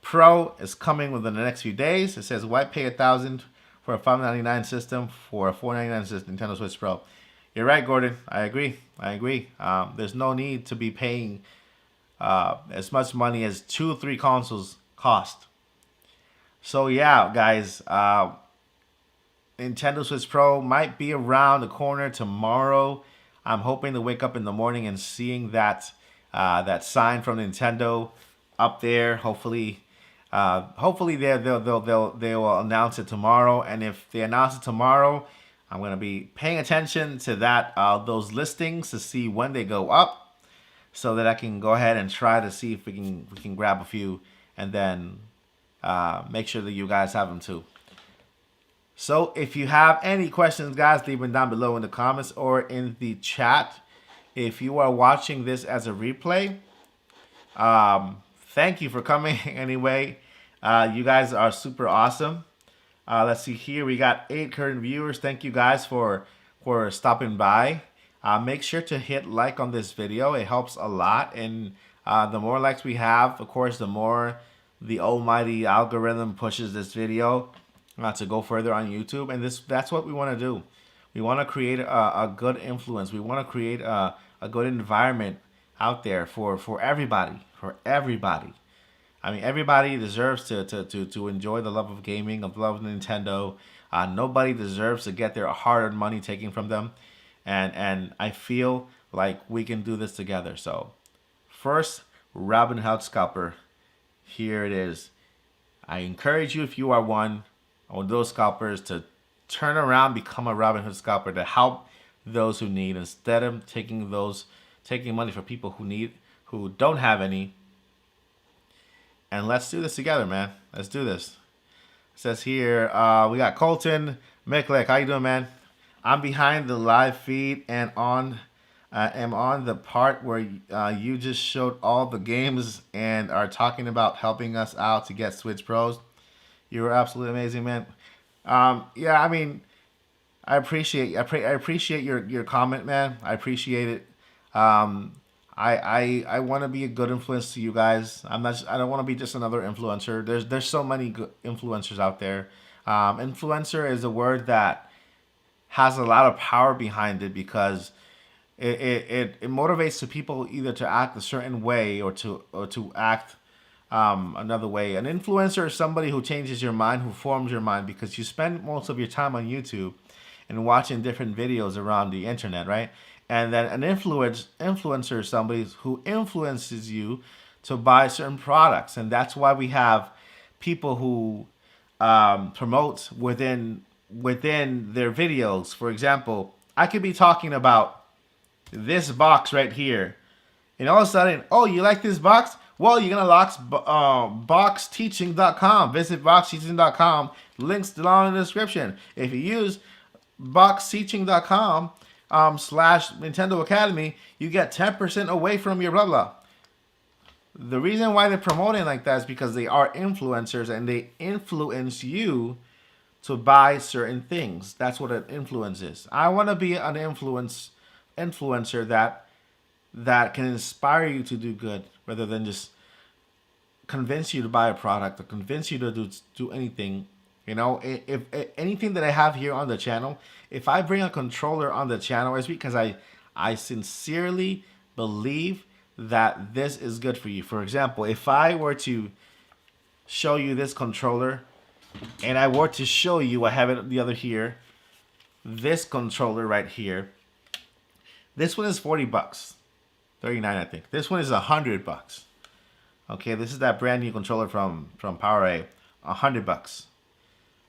Pro is coming within the next few days. It says, why pay $1,000 for a $599 system for a $499 system, Nintendo Switch Pro? You're right, Gordon. I agree. There's no need to be paying as much money as 2 or 3 consoles cost. So yeah, guys, Nintendo Switch Pro might be around the corner tomorrow. I'm hoping to wake up in the morning and seeing that sign from Nintendo up there. Hopefully they will announce it tomorrow. And if they announce it tomorrow, I'm gonna be paying attention to those listings to see when they go up, so that I can go ahead and try to see if we can grab a few, and then make sure that you guys have them too. So if you have any questions, guys, leave them down below in the comments or in the chat. If you are watching this as a replay, thank you for coming anyway. You guys are super awesome. Let's see here. We got 8 current viewers. Thank you guys for stopping by. Make sure to hit like on this video. It helps a lot. And the more likes we have, of course, the more the almighty algorithm pushes this video to go further on YouTube. And that's what we want to do. We want to create a good influence. We want to create a good environment out there for everybody. For everybody. I mean, everybody deserves to enjoy the love of gaming, of love of Nintendo. Nobody deserves to get their hard-earned money taken from them. And I feel like we can do this together. So, first, Robin Hood Scalper. Here it is. I encourage you, if you are one of those scalpers, to turn around, become a Robin Hood Scalper to help those who need, instead of taking money from people who don't have any. And let's do this together, man. Let's do this. It says here, we got Colton Miklek. How you doing, man? I'm behind the live feed and on I am on the part where you just showed all the games and are talking about helping us out to get Switch Pros. You were absolutely amazing, man. Yeah, I mean, I appreciate your comment, man. I appreciate it. Um, I want to be a good influence to you guys. I don't want to be just another influencer. There's so many good influencers out there. Influencer is a word that has a lot of power behind it because it motivates the people either to act a certain way or to act another way. An influencer is somebody who changes your mind, who forms your mind, because you spend most of your time on YouTube and watching different videos around the internet, right? And then an influencer is somebody who influences you to buy certain products, and that's why we have people who promote within their videos. For example, I could be talking about this box right here, and all of a sudden, oh, you like this box? Well, you're gonna boxteaching.com. Visit boxteaching.com. Links down in the description. If you use boxteaching.com slash Nintendo Academy, you get 10% away from your blah blah. The reason why they're promoting like that is because they are influencers and they influence you to buy certain things. That's what an influence is. I want to be an influencer that can inspire you to do good rather than just convince you to buy a product or convince you to do anything. You know, if anything that I have here on the channel, if I bring a controller on the channel, it's because I sincerely believe that this is good for you. For example, if I were to show you this controller and I were to show you, I have it the other here, this controller right here. This one is 40 bucks. 39, I think. This one is 100 bucks. Okay, this is that brand new controller from PowerA. 100 bucks.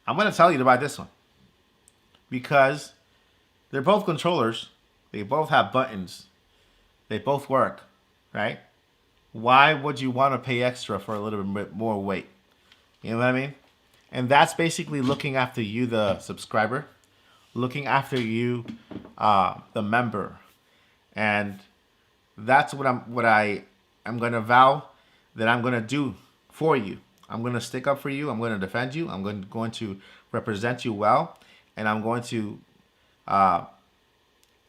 I'm going to tell you to buy this one because they're both controllers. They both have buttons. They both work, right? Why would you want to pay extra for a little bit more weight? You know what I mean? And that's basically looking after you, the subscriber, looking after you, the member, and that's what I'm going to vow that I'm going to do for you. I'm going to stick up for you. I'm going to defend you. I'm going to represent you well. And I'm going to,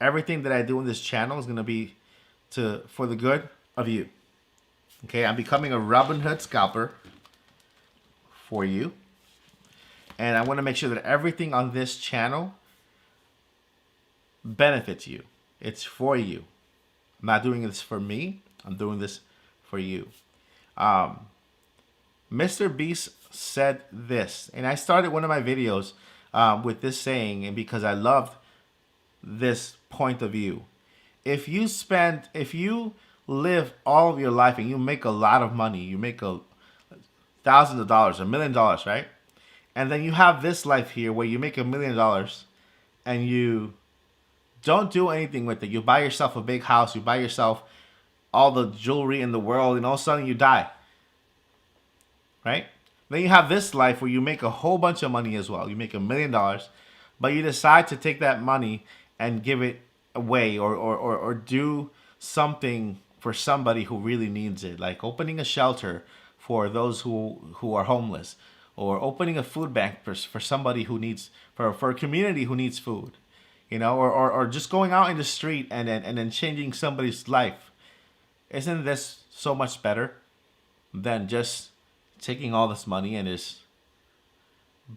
everything that I do in this channel is going to be for the good of you. Okay, I'm becoming a Robin Hood scalper for you. And I want to make sure that everything on this channel benefits you. It's for you. I'm not doing this for me. I'm doing this for you. Mr. Beast said this, and I started one of my videos with this saying, and because I loved this point of view. If you live all of your life and you make a lot of money, you make thousands of dollars, $1 million, right? And then you have this life here where you make $1 million and you don't do anything with it. You buy yourself a big house, you buy yourself all the jewelry in the world, and all of a sudden you die. Right? Then you have this life where you make a whole bunch of money as well. You make $1 million, but you decide to take that money and give it away or do something for somebody who really needs it, like opening a shelter for those who are homeless, or opening a food bank for somebody who needs, for a community who needs food, you know, or just going out in the street and then changing somebody's life. Isn't this so much better than just taking all this money and just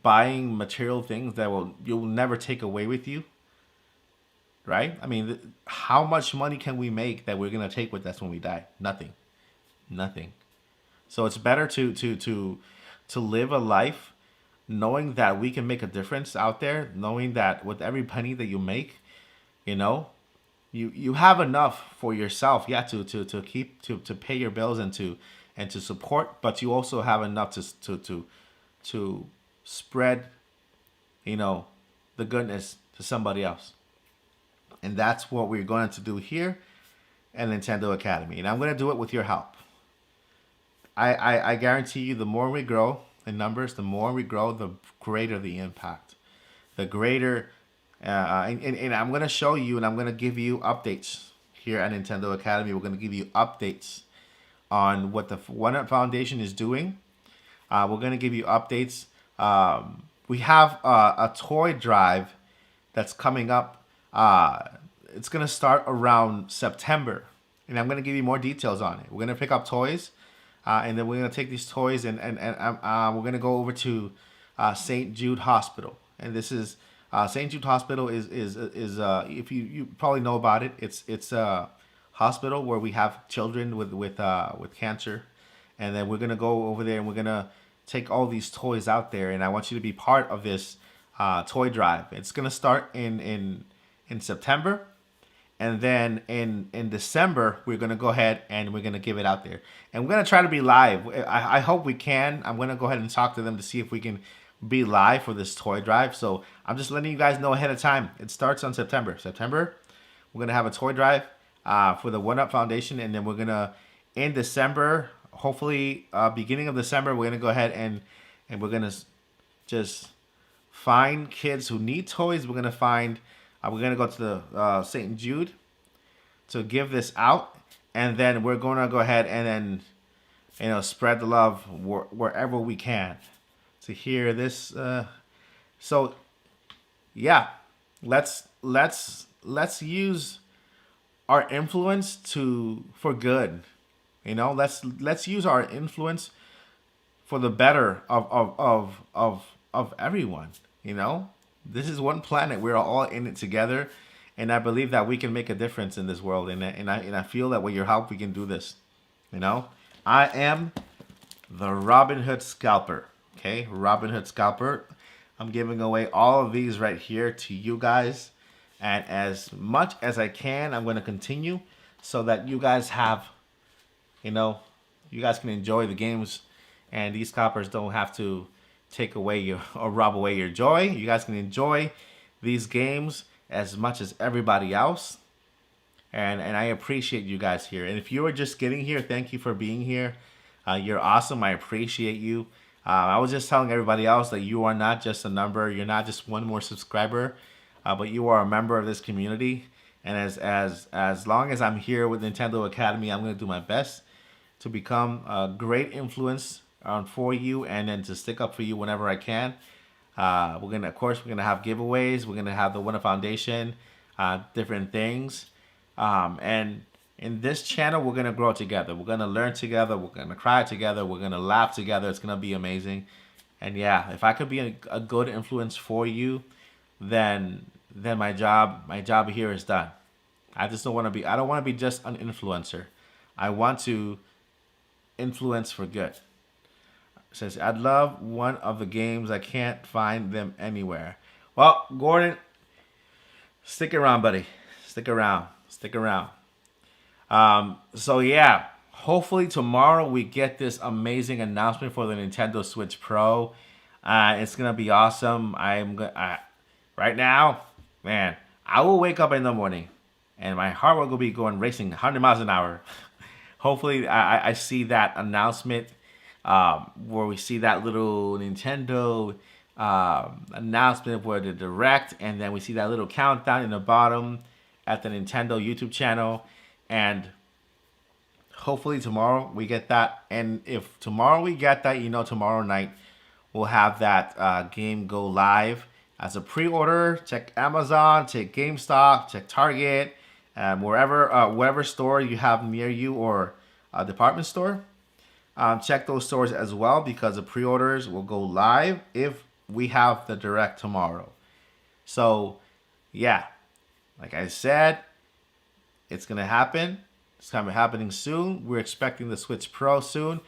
buying material things that you'll never take away with you? Right? I mean, how much money can we make that we're gonna take with us when we die? Nothing. So it's better to live a life knowing that we can make a difference out there, knowing that with every penny that you make, you know, you have enough for yourself, yeah, to keep to pay your bills and to support, but you also have enough to spread, you know, the goodness to somebody else. And that's what we're going to do here at Nintendo Academy. And I'm going to do it with your help. I guarantee you, the more we grow in numbers, the more we grow, the greater the impact. The greater, and I'm going to show you, and I'm going to give you updates here at Nintendo Academy. We're going to give you updates on what the One Up Foundation is doing. We're going to give you updates. We have a toy drive that's coming up. It's going to start around September, and I'm going to give you more details on it. We're going to pick up toys, and then we're going to take these toys and we're going to go over to St. Jude Hospital. And this is St. Jude Hospital is if you probably know about it. It's a hospital where we have children with cancer, and then we're going to go over there and we're going to take all these toys out there, and I want you to be part of this toy drive. It's gonna start in September, and then in December we're gonna go ahead and we're gonna give it out there, and we're gonna try to be live. I hope we can. I'm gonna go ahead and talk to them to see if we can be live for this toy drive. So I'm just letting you guys know ahead of time. It starts on September. We're gonna have a toy drive for the One Up Foundation, and then we're gonna in December. Hopefully, beginning of December, we're gonna go ahead and we're gonna just find kids who need toys. We're gonna go to the St. Jude to give this out, and then we're gonna go ahead and then spread the love wherever we can to hear this. So yeah, let's use our influence for good. Let's use our influence for the better of everyone. This is one planet. We're all in it together, and I believe that we can make a difference in this world. And I feel that with your help, we can do this. I am the Robin Hood Scalper. Okay, Robin Hood Scalper. I'm giving away all of these right here to you guys, and as much as I can, I'm going to continue so that you guys have. You guys can enjoy the games, and these coppers don't have to take away or rob away your joy. You guys can enjoy these games as much as everybody else, and I appreciate you guys here. And if you are just getting here, thank you for being here. You're awesome. I appreciate you. I was just telling everybody else that you are not just a number. You're not just one more subscriber, but you are a member of this community. And as long as I'm here with Nintendo Academy, I'm going to do my best to become a great influence for you, and then to stick up for you whenever I can. We're gonna have giveaways. We're gonna have the One Up Foundation, different things, and in this channel we're gonna grow together. We're gonna learn together. We're gonna cry together. We're gonna laugh together. It's gonna be amazing. And yeah, if I could be a good influence for you, then my job here is done. I don't want to be just an influencer. I want to influence for good. It says, I'd love one of the games. I can't find them anywhere. Well, Gordon, stick around, buddy. Stick around. So yeah, hopefully tomorrow we get this amazing announcement for the Nintendo Switch Pro. It's gonna be awesome. Right now, man, I will wake up in the morning and my heart will be going racing 100 miles an hour. Hopefully I see that announcement where we see that little Nintendo announcement for the Direct, and then we see that little countdown in the bottom at the Nintendo YouTube channel, and hopefully tomorrow we get that. And if tomorrow we get that, tomorrow night we'll have that game go live as a pre-order. Check Amazon, check GameStop, check Target, wherever store you have near you, or a department store. Check those stores as well, because the pre-orders will go live if we have the Direct tomorrow. So yeah, like I said, it's gonna happen. It's kind of happening soon. We're expecting the Switch Pro soon.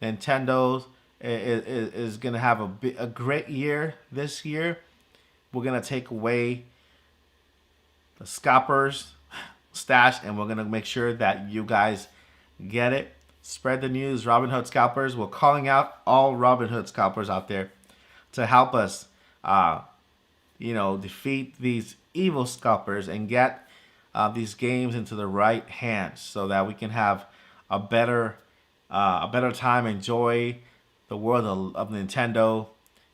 Nintendo is gonna have a great year this year. We're gonna take away the Scalper's stash, and we're gonna make sure that you guys get it. Spread the news, Robin Hood Scalpers. We're calling out all Robin Hood Scalpers out there to help us, defeat these evil scalpers and get these games into the right hands, so that we can have a better time, enjoy the world of Nintendo.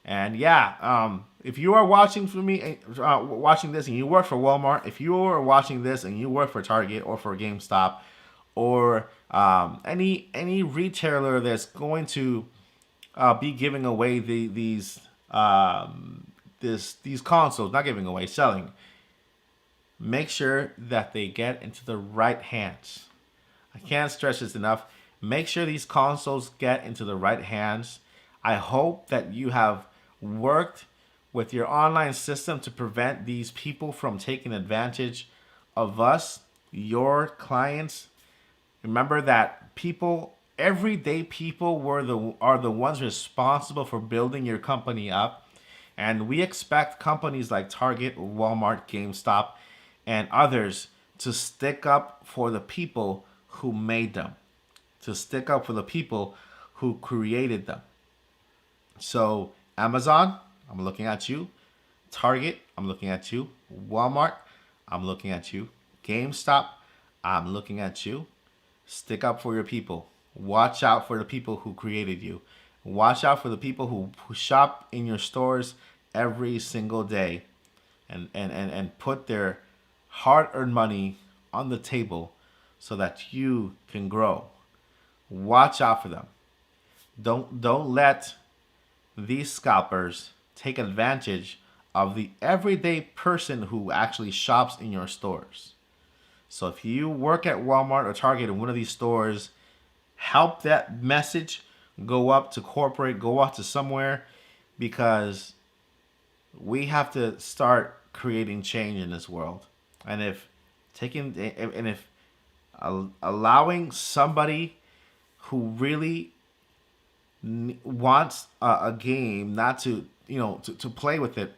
And yeah, if you are watching for me, watching this, and you work for Walmart, if you are watching this and you work for Target or for GameStop, or any retailer that's going to be giving away these consoles, not giving away, selling, make sure that they get into the right hands. I can't stress this enough. Make sure these consoles get into the right hands. I hope that you have worked with your online system to prevent these people from taking advantage of us, your clients. Remember that people, everyday people, are the ones responsible for building your company up, and we expect companies like Target, Walmart, GameStop, and others to stick up for the people who made them, to stick up for the people who created them. So, Amazon, I'm looking at you. Target, I'm looking at you. Walmart, I'm looking at you. GameStop, I'm looking at you. Stick up for your people. Watch out for the people who created you. Watch out for the people who shop in your stores every single day and put their hard-earned money on the table so that you can grow. Watch out for them. Don't let these scalpers take advantage of the everyday person who actually shops in your stores. So if you work at Walmart or Target in one of these stores, help that message go up to corporate, go up to somewhere, because we have to start creating change in this world. And if allowing somebody who really wants a game not to to play with it,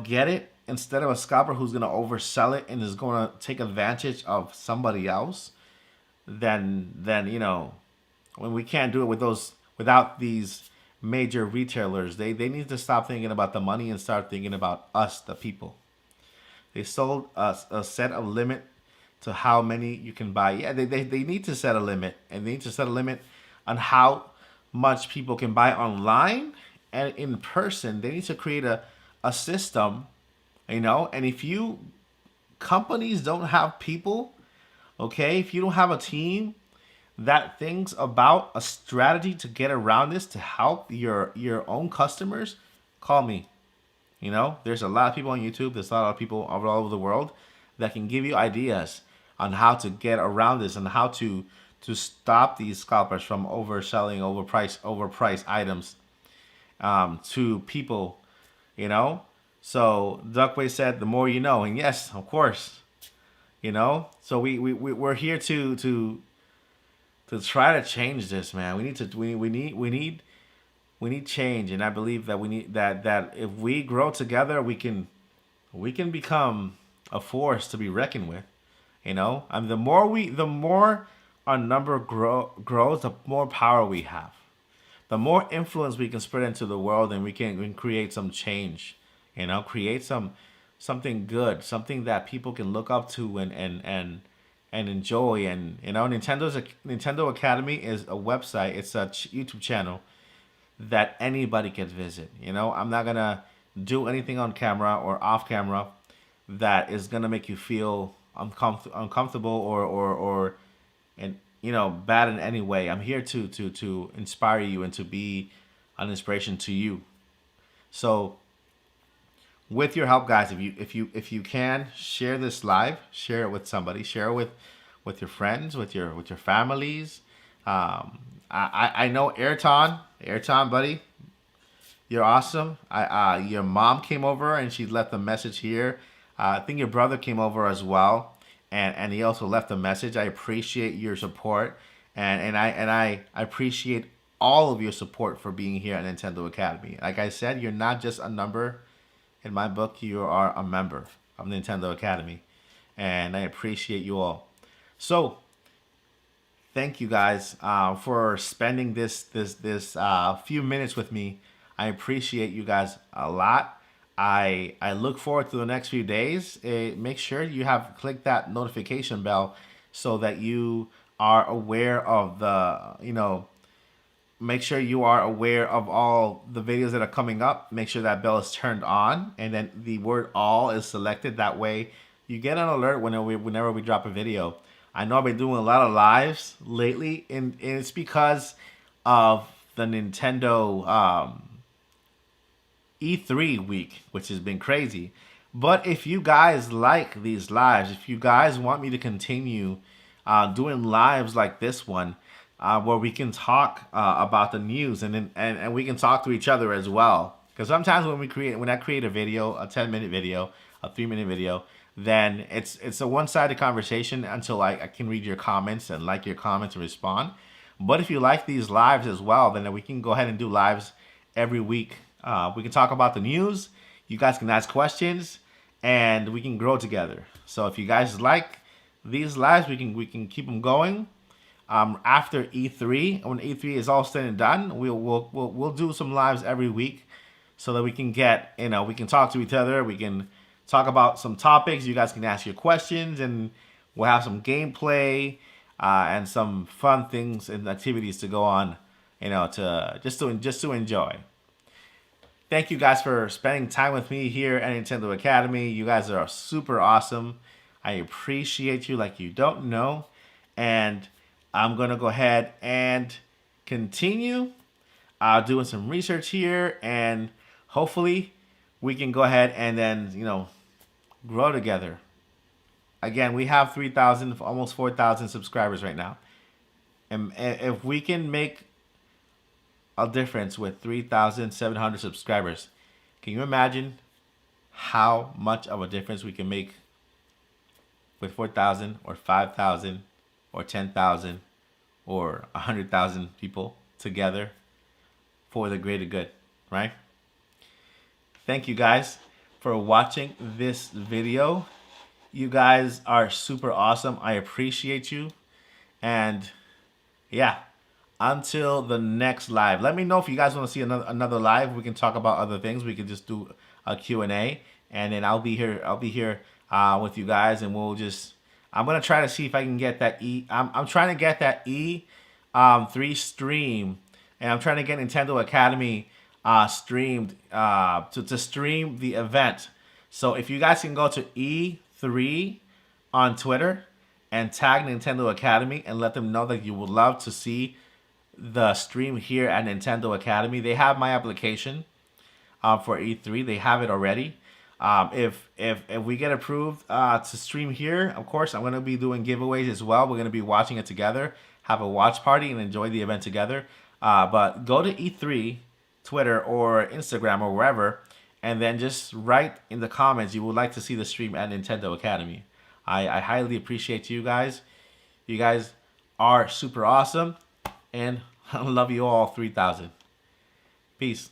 get it, instead of a scalper who's going to oversell it and is going to take advantage of somebody else, then when we can't do it without these major retailers, they need to stop thinking about the money and start thinking about us, the people. They sold us a set of limit to how many you can buy. Yeah, they need to set a limit, and they need to set a limit on how much people can buy online and in person. They need to create a system, and if you companies don't have people, okay, if you don't have a team that thinks about a strategy to get around this to help your own customers, call me. There's a lot of people on YouTube, there's a lot of people all over the world that can give you ideas on how to get around this and how to stop these scalpers from overselling overpriced items to people. So Duckway said, "The more you know," and yes, of course, So we're here to try to change this, man. We need change, and I believe that we need that if we grow together, we can become a force to be reckoned with. And the more our number grows, the more power we have, the more influence we can spread into the world, and we can create some change. Create something good, something that people can look up to and enjoy. And Nintendo Academy is a website. It's a YouTube channel that anybody can visit. I'm not gonna do anything on camera or off camera that is gonna make you feel uncomfortable or and bad in any way. I'm here to inspire you and to be an inspiration to you. So with your help, guys, if you can share this live, share it with somebody, share it with your friends, with your families. I know Ayrton, buddy, you're awesome. Your mom came over and she left a message here. I think your brother came over as well, and he also left a message. I appreciate your support, and I appreciate all of your support for being here at Nintendo Academy. Like I said, you're not just a number in my book. You are a member of Nintendo Academy, and I appreciate you all. So thank you guys for spending this few minutes with me. I appreciate you guys a lot. I look forward to the next few days. Make sure you have clicked that notification bell so that you are aware of the make sure you are aware of all the videos that are coming up. Make sure that bell is turned on, and then the word all is selected. That way you get an alert whenever we drop a video. I know I've been doing a lot of lives lately, and it's because of the Nintendo E3 week, which has been crazy. But if you guys like these lives, if you guys want me to continue doing lives like this one, where we can talk about the news, and we can talk to each other as well. Because sometimes when I create a video, a 10-minute video, a 3-minute video, then it's a one-sided conversation until I can read your comments and like your comments and respond. But if you like these lives as well, then we can go ahead and do lives every week. We can talk about the news. You guys can ask questions, and we can grow together. So if you guys like these lives, we can keep them going. After E3, when E3 is all said and done, we'll do some lives every week, so that we can get, we can talk to each other. We can talk about some topics. You guys can ask your questions, and we'll have some gameplay and some fun things and activities to go on, to just to enjoy. Thank you guys for spending time with me here at Nintendo Academy. You guys are super awesome. I appreciate you like you don't know. And I'm going to go ahead and continue doing some research here. And hopefully we can go ahead and then, grow together. Again, we have 3,000, almost 4,000 subscribers right now. And if we can make a difference with 3,700 subscribers, can you imagine how much of a difference we can make with 4,000 or 5,000 or 10,000 or 100,000 people together for the greater good, right? Thank you guys for watching this video. You guys are super awesome. I appreciate you. And yeah, until the next live. Let me know if you guys want to see another live. We can talk about other things. We could just do a Q&A, and then I'll be here with you guys, and I'm gonna try to see if I can get that I'm trying to get that E3 stream, and I'm trying to get Nintendo Academy streamed to stream the event. So if you guys can go to E3 on Twitter and tag Nintendo Academy and let them know that you would love to see the stream here at Nintendo Academy. They have my application for E3. They have it already. If we get approved to stream here, of course, I'm going to be doing giveaways as well. We're going to be watching it together, have a watch party, and enjoy the event together. But go to E3, Twitter, or Instagram, or wherever, and then just write in the comments you would like to see the stream at Nintendo Academy. I highly appreciate you guys. You guys are super awesome, and I love you all 3,000. Peace.